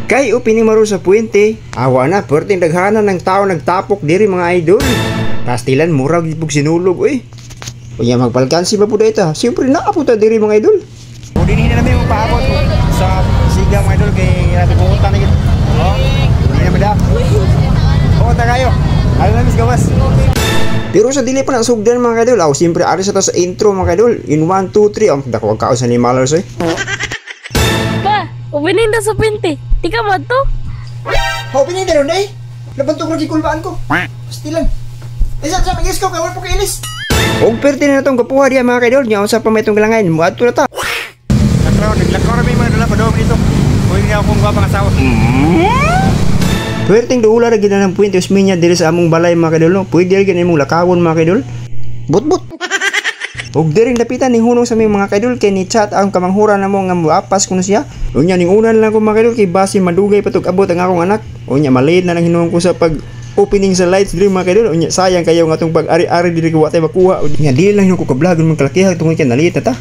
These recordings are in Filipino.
Kay opening maro sa puwente, awa na perting daghanan ng tao nagtapok diri mga idol. Pastilan murag gipog sinulog oy. Unya magpalkansi ba pud ita? Siyempre naaputa diri mga idol. O dinhi na namin paabot sa sigang mga idol kay natin pumunta na gid. Oh. Dinhi na mada. O ta kayo. Ayo na mis gawas. Pero sa dili pa nasugdan mga idol, siyempre ari sa ta sa intro mga idol. In 1 2 3 ang dako kaos sa ni Malars oy. Pa, opening na sa pinti. Tika mo to? Opening na ron eh. Nabantog ra gikulbaan ko. Pastilan. Isa sa magis ko kawal po kailis. Og perti na natong kapuha diya mga idol, nya usa pa may tong galangan mo adto na ta. Naglakaw na may mga dala pa daw dito. Kuwi nga akong gwapa nga asawa. Perting duula ra gid na ng puwente usminya diri sa among balay mga idol. Pwede ra gid imong lakawon mga idol. But. Og diring dapitan ni hunong sa mga kaidol kay ni chat ang kamanghura namo nga muapas kuno siya. Unya ning una lang ko mga kaidol kay base madugay patog abot ang akong anak. Unya malid na lang hinuong ko sa pag opening sa lights diri mga kaidol. Unya sayang kayo nga tong pag-ari-ari diri ko watay makuha. Unya dili lang ko kablagon man kalakihan tungod kay nalit na ta.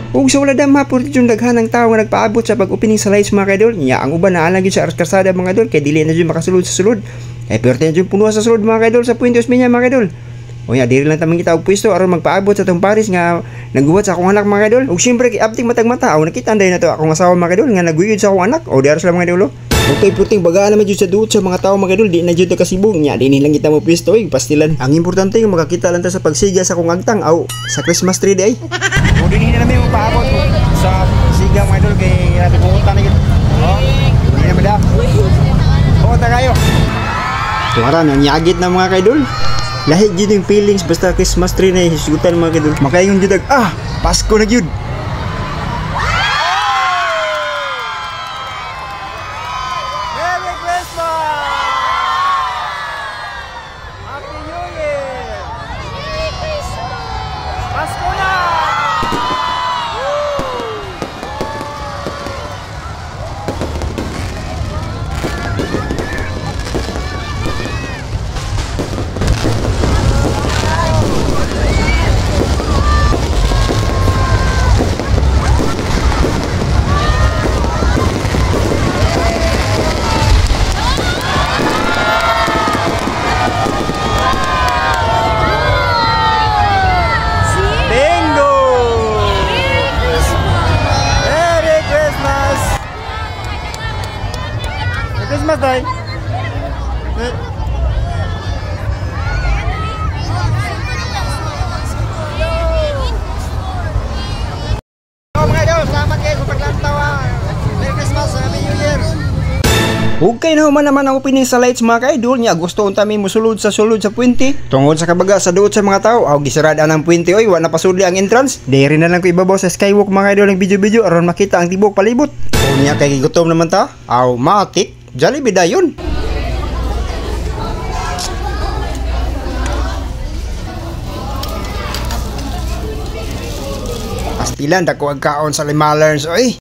Ug sa wala dama pud yung daghan ng tawo nga nagpaabot sa pag-opening sa lights mga kaidol. Nya ang uban naa lang gyud sa karsada mga kaidol kay dili na jud makasulod sa sulod. Kay perti na jud puno sa sulod mga kaidol sa Puentes Minya mga kaidol. Unya diri lang tamang kita og pwesto aron magpaabot sa tong Paris nga nagbuhat sa akong anak mga idol. Ug syempre kay abting matag mata nakita anday na to akong asawa mga idol nga naguyod sa akong anak. O diara sila mga idol. Okay puting bagaan naman jud sa duot sa mga tawo mga idol, di na jud kasibong nya dinhi lang kita mo pwesto pastilan. Ang importante nga makakita lang ta sa pagsiga sa akong agtang sa Christmas tree day. O dinhi na namin paabot sa sigang mga idol kay natin pumunta na gid. Oh. Dinhi na mada. O ta kayo. Tuara na nyagit na mga kaidol. Lahi jud yung feelings basta Christmas tree na hisutan mga kaidol. Makaingon jud Pasko na jud. Merry Christmas! Happy New Year! Merry Christmas! Pasko na! Christmas day. Mga idol, salamat kayo sa paglantaw. Merry Christmas, Happy New Year. Okay na human naman ang opening sa lights mga kaidol nya gusto unta mi mosulod sa puwente. Tungod sa kabaga sa duot sa mga tawo gisarada ang puwente oy wa na pasudli ang entrance. Diri na lang ko ibabaw sa skywalk mga kaidol ng video aron makita ang tibok palibot. Unya kay gigutom naman ta. Matik. Jollibee dayon. Pastilan dako ang kaon sa Limalers oy.